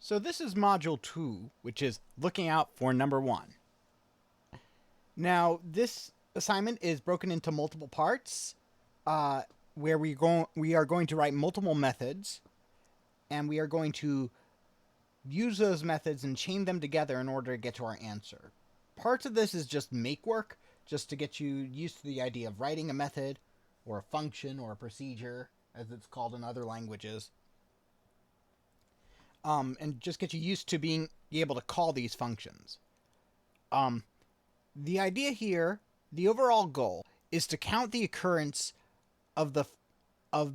So this is Module 2, which is looking out for number 1. Now, this assignment is broken into multiple parts, where we are going to write multiple methods, and we are going to use those methods and chain them together in order to get to our answer. Parts of this is just make work, just to get you used to the idea of writing a method, or a function, or a procedure, as it's called in other languages. And just get you used to being able to call these functions. The idea here, the overall goal, is to count the occurrence of the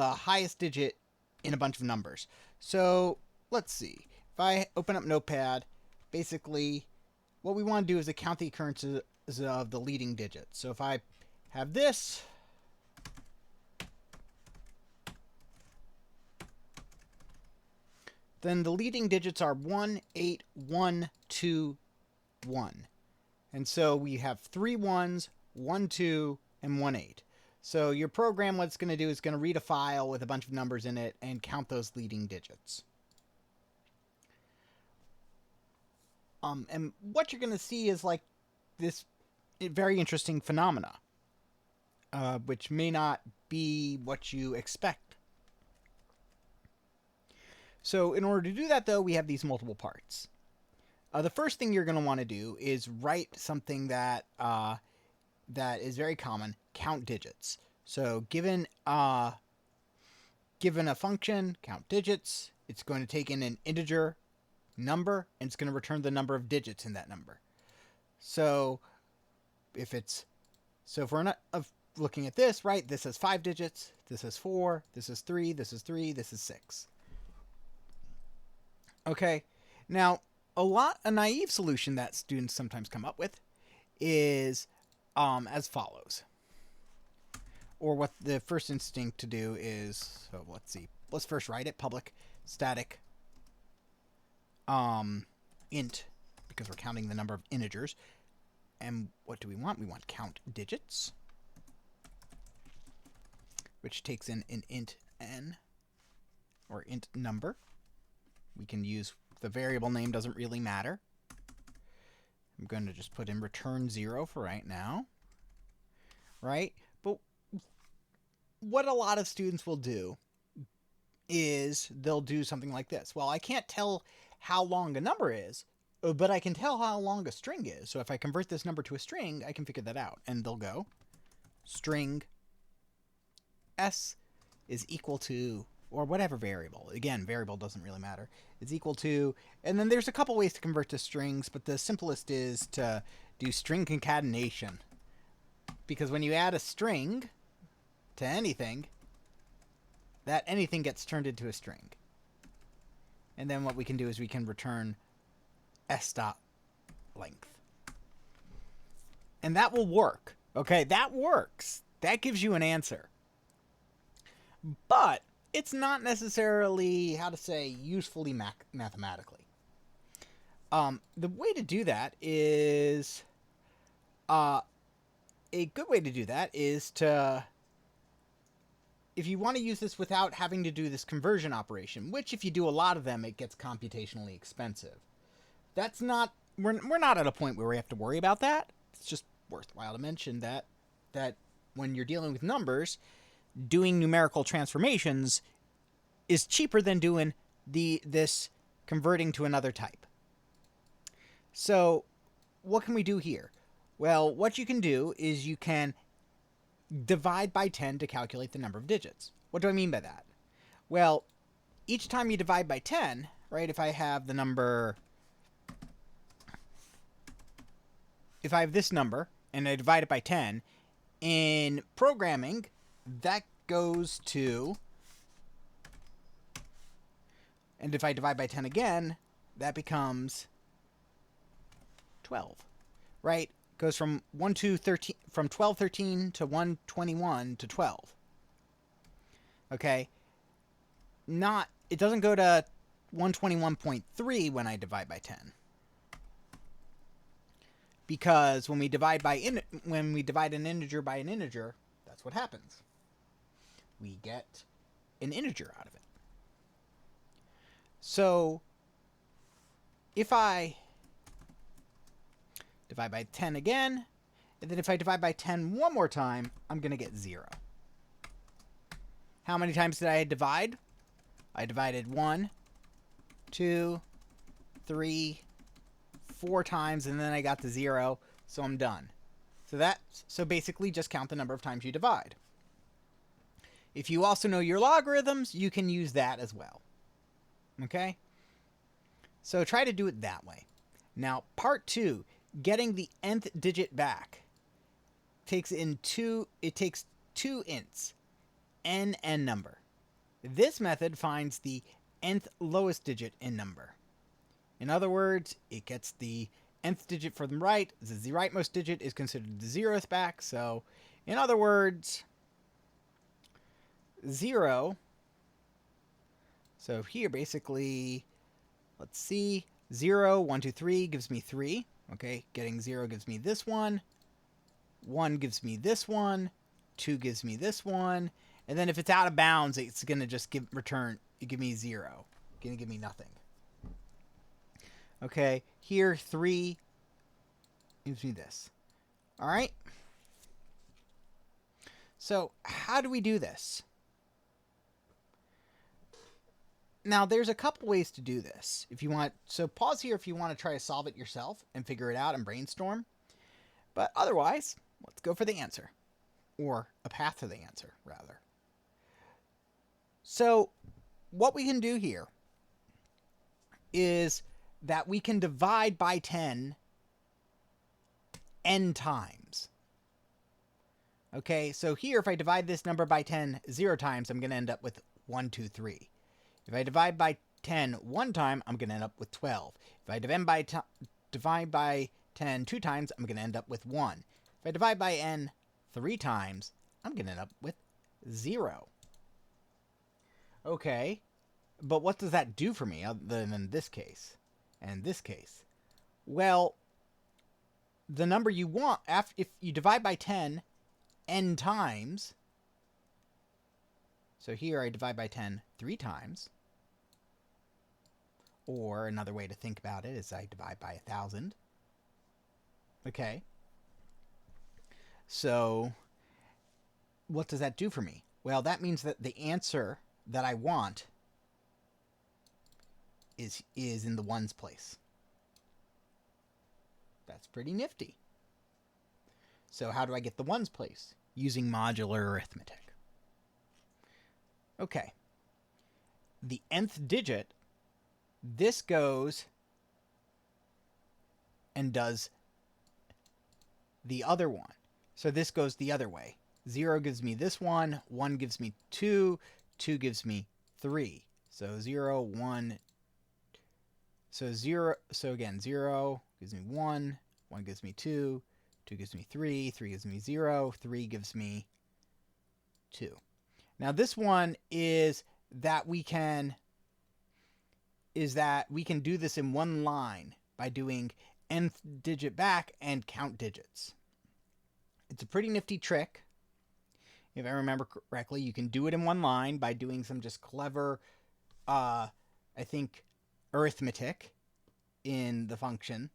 highest digit in a bunch of numbers. So let's see. If I open up Notepad, basically what we want to do is to count the occurrences of the leading digits. So if I have this, then the leading digits are 1, 8, 1, 2, 1. And so we have 3 1s, 1 2, and 1 8. So your program, what it's going to do is going to read a file with a bunch of numbers in it and count those leading digits. And what you're going to see is like this very interesting phenomena, which may not be what you expect. So in order to do that, though, we have these multiple parts. The first thing you're going to want to do is write something that is very common: count digits. So given a function, count digits, it's going to take in an integer number, and it's going to return the number of digits in that number. So if we're not looking at this, right, this has 5 digits, this has 4, this is 3, this is 3, this is 6. Okay, now a naive solution that students sometimes come up with is as follows. Or what the first instinct to do is, so let's see, let's first write it: public static int, because we're counting the number of integers. And what do we want? We want count digits, which takes in an int n, or int number. We can use the variable name, doesn't really matter. I'm going to just put in return 0 for right now. Right? But what a lot of students will do is they'll do something like this. Well, I can't tell how long a number is, but I can tell how long a string is. So if I convert this number to a string, I can figure that out. And they'll go string s is equal to, or whatever variable. Again, variable doesn't really matter. Is equal to, and then there's a couple ways to convert to strings, but the simplest is to do string concatenation. Because when you add a string to anything, that anything gets turned into a string. And then what we can do is we can return s.length. And that will work. Okay, that works. That gives you an answer. But it's not necessarily, how to say, usefully mathematically. The way to do that is, a good way to do that is to, if you want to use this without having to do this conversion operation, which if you do a lot of them, it gets computationally expensive. That's not, we're not at a point where we have to worry about that. It's just worthwhile to mention that when you're dealing with numbers, doing numerical transformations is cheaper than doing this converting to another type. So what can we do here? Well, what you can do is you can divide by 10 to calculate the number of digits. What do I mean by that? Well, each time you divide by 10, right, if I have the number, if I have this number and I divide it by 10, in programming, that goes to, and if I divide by 10 again, that becomes 12, right? Goes from 1213 to 121 to 12. Okay? It doesn't go to 121.3 when I divide by 10. Because when we divide an integer by an integer, that's what happens. We get an integer out of it. So if I divide by 10 again, and then if I divide by 10 one more time, I'm going to get 0. How many times did I divide? I divided 1, 2, 3, 4 times, and then I got to 0, so I'm done. So basically just count the number of times you divide. If you also know your logarithms, you can use that as well. Okay? So try to do it that way. Now, part 2, getting the nth digit back, takes 2 ints, n number. This method finds the nth lowest digit in number. In other words, it gets the nth digit from the right. The rightmost digit is considered the 0th back. So, in other words, 0. So here, basically, let's see. 0, 1, 2, 3 gives me 3. Okay, getting 0 gives me this one. 1 gives me this one. 2 gives me this one. And then if it's out of bounds, it's going to just give me 0. Going to give me nothing. Okay, here 3 gives me this. All right. So how do we do this? Now, there's a couple ways to do this. If you want, so pause here if you want to try to solve it yourself and figure it out and brainstorm. But otherwise, let's go for the answer. Or a path to the answer, rather. So what we can do here is that we can divide by 10 n times. Okay, so here if I divide this number by 10 0 times, I'm going to end up with 1, 2, 3. If I divide by 10 one time, I'm going to end up with 12. If I divide by 10 two times, I'm going to end up with 1. If I divide by n 3 times, I'm going to end up with 0. Okay, but what does that do for me other than this case and this case? Well, the number you want, if you divide by 10 n times, so here I divide by 10 3 times, or another way to think about it is I divide by 1,000. Okay, so what does that do for me? Well, that means that the answer that I want is in the ones place. That's pretty nifty. So how do I get the ones place? Using modular arithmetic. Okay. The nth digit, this goes and does the other one. So this goes the other way. 0 gives me this one, 1 gives me 2, 2 gives me 3. So 0, 1. So again, 0 gives me 1, 1 gives me 2, 2 gives me 3, 3 gives me 0, 3 gives me 2. Now this one is that we can do this in one line by doing nth digit back and count digits. It's a pretty nifty trick. If I remember correctly, you can do it in one line by doing some just clever, I think, arithmetic in the function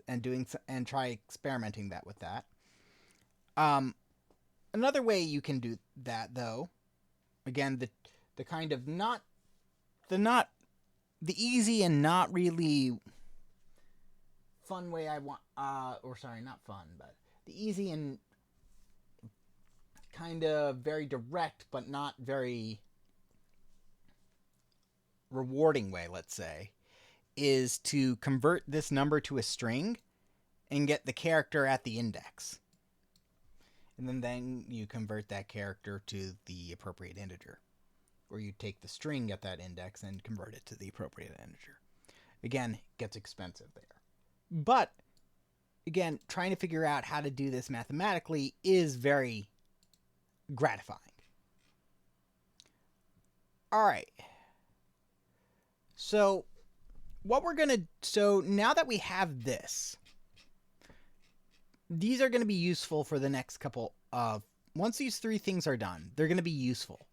and try experimenting that with that. Another way you can do that, though, again, the kind of the easy and not really fun way I want, not fun, but the easy and kind of very direct but not very rewarding way, let's say, is to convert this number to a string and get the character at the index. And then you convert that character to the appropriate integer. Or you take the string at that index and convert it to the appropriate integer. Again, it gets expensive there. But, again, trying to figure out how to do this mathematically is very gratifying. Alright. So now that we have this, these are going to be useful for the next couple of, once these 3 things are done, they're going to be useful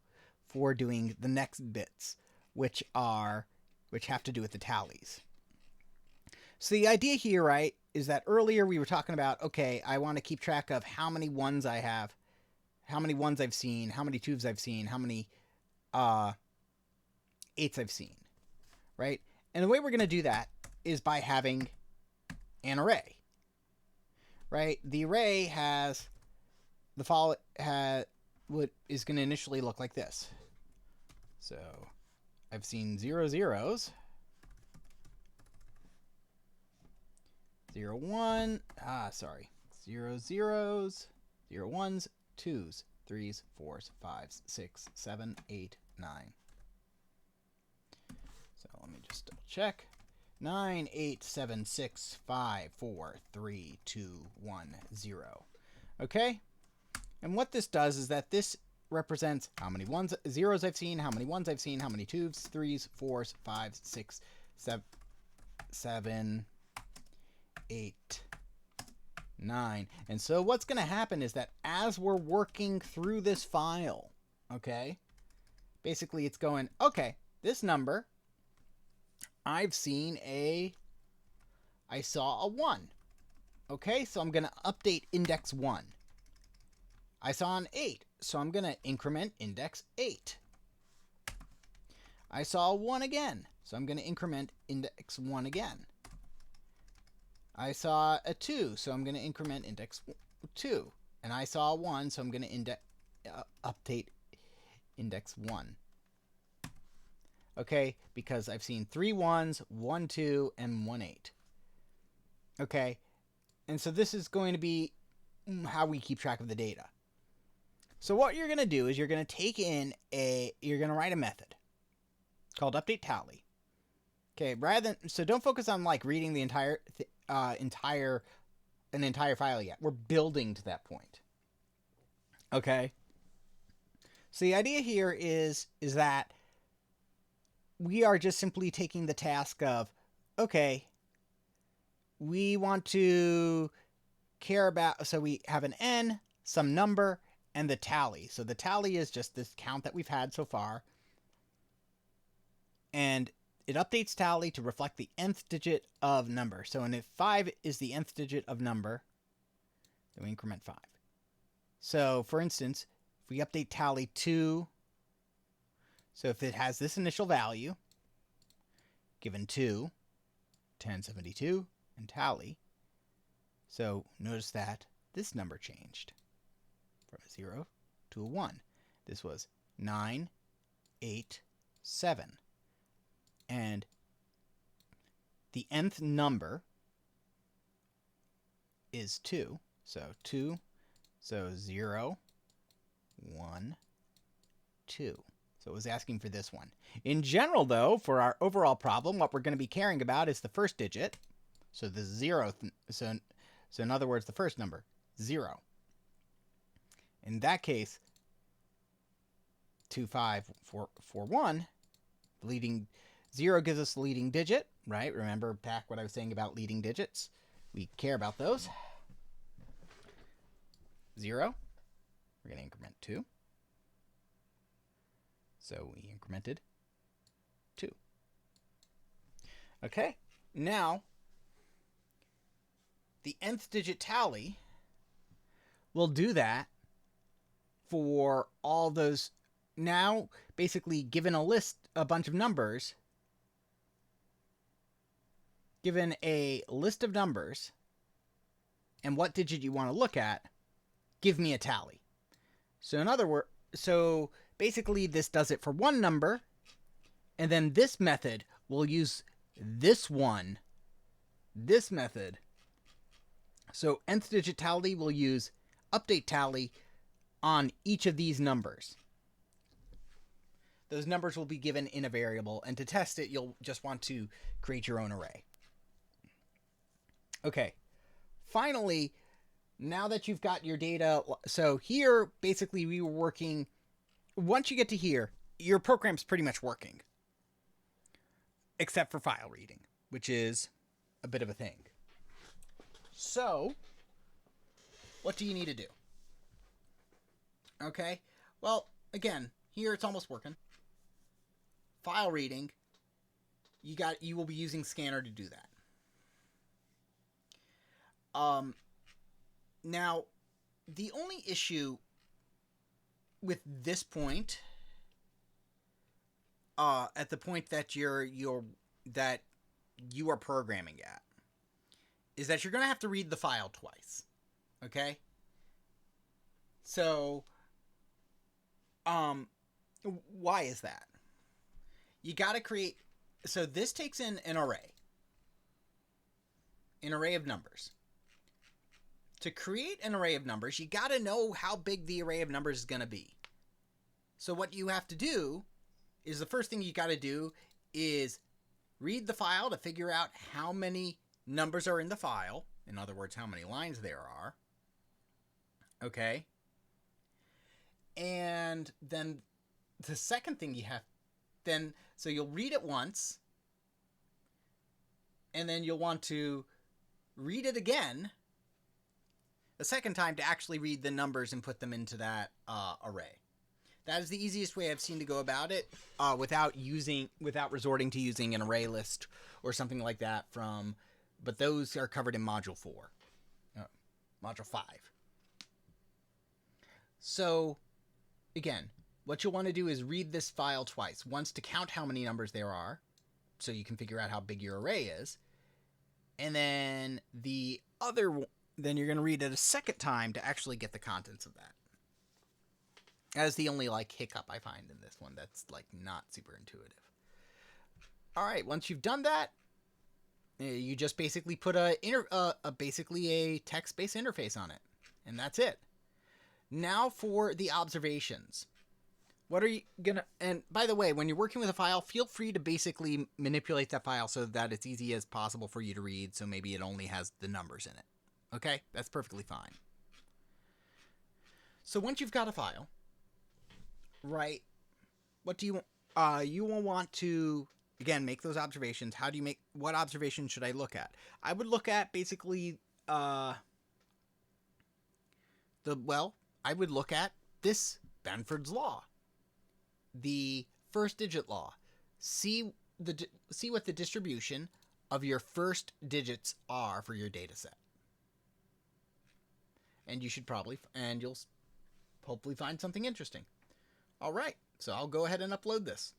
for doing the next bits, which have to do with the tallies. So the idea here, right, is that earlier we were talking about, okay, I want to keep track of how many ones I have, how many ones I've seen, how many twos I've seen, how many eights I've seen, right? And the way we're going to do that is by having an array, right? The array has the follow what is going to initially look like this. So I've seen 0 zeros, 0 1, 0 zeros, 0 ones, 2s, 3s, 4s, 5s, 6, 7, 8, 9. So let me just double check. 9, 8, 7, 6, 5, 4, 3, 2, 1, 0. Okay? And what this does is that this represents how many zeros I've seen, how many ones I've seen, how many 2s, 3s, 4s, 5s, 6, 7, 8, 9. And so what's going to happen is that as we're working through this file, okay, basically it's going, okay, this number, I saw a 1. Okay, so I'm going to update index 1. I saw an 8, so I'm going to increment index 8. I saw a 1 again, so I'm going to increment index 1 again. I saw a 2, so I'm going to increment index 2. And I saw a 1, so I'm going to update index 1. Okay, because I've seen 3 1s, 1 2, and 1 8. Okay, and so this is going to be how we keep track of the data. So what you're going to do is you're going to you're going to write a method called update tally. Okay, so don't focus on like reading the entire file yet. We're building to that point. Okay. So the idea here is that we are just simply taking the task of, okay, we want to care about, so we have an n, some number, and the tally. So the tally is just this count that we've had so far. And it updates tally to reflect the nth digit of number. So if 5 is the nth digit of number, then we increment 5. So for instance, if we update tally to, so if it has this initial value, given 2, 1072, and tally, so notice that this number changed from a 0 to a 1. This was 9, 8, 7. And the nth number is 2. So 2, so 0, 1, 2. So it was asking for this one. In general, though, for our overall problem, what we're going to be caring about is the first digit. So the 0th, so in other words, the first number, 0. In that case, 2, 5, 4, 4, 1, leading 0 gives us the leading digit, right? Remember back what I was saying about leading digits? We care about those. 0, we're going to increment 2. So we incremented 2. Okay, now the nth digit tally will do that for all those. Now, basically, given a bunch of numbers, given a list of numbers, and what digit you want to look at, give me a tally. So in other words, so basically this does it for one number, and then this method will use this method. So nth digit tally will use update tally on each of these numbers. Those numbers will be given in a variable, and to test it, you'll just want to create your own array. Okay, finally, now that you've got your data, so here, basically, we were working, once you get to here, your program's pretty much working, except for file reading, which is a bit of a thing. So, what do you need to do? Okay, well, again, here it's almost working. File reading, you will be using scanner to do that. Now, the only issue with this point, at the point that you are programming at, is that you're going to have to read the file twice. Okay? So, why is that? You got to create. So this takes in an array of numbers. To create an array of numbers, you got to know how big the array of numbers is going to be. So what you have to do is, the first thing you got to do is read the file to figure out how many numbers are in the file. In other words, how many lines there are. Okay? And then the second thing you have, so you'll read it once, and then you'll want to read it again a second time to actually read the numbers and put them into that array. That is the easiest way I've seen to go about it, without resorting to using an array list or something like that but those are covered in Module 4. Module 5. So, again, what you'll want to do is read this file twice. Once to count how many numbers there are, so you can figure out how big your array is. And then then you're going to read it a second time to actually get the contents of that. That is the only hiccup I find in this one that's not super intuitive. All right, once you've done that, you just basically put basically a text-based interface on it, and that's it. Now for the observations. What are you gonna? And by the way, when you're working with a file, feel free to basically manipulate that file so that it's easy as possible for you to read. So maybe it only has the numbers in it. Okay, that's perfectly fine. So once you've got a file, right? What do you will want to, again, make those observations. What observations should I look at? I would look at basically I would look at this Benford's law, the first digit law. See what the distribution of your first digits are for your data set. And you'll hopefully find something interesting. All right, so I'll go ahead and upload this.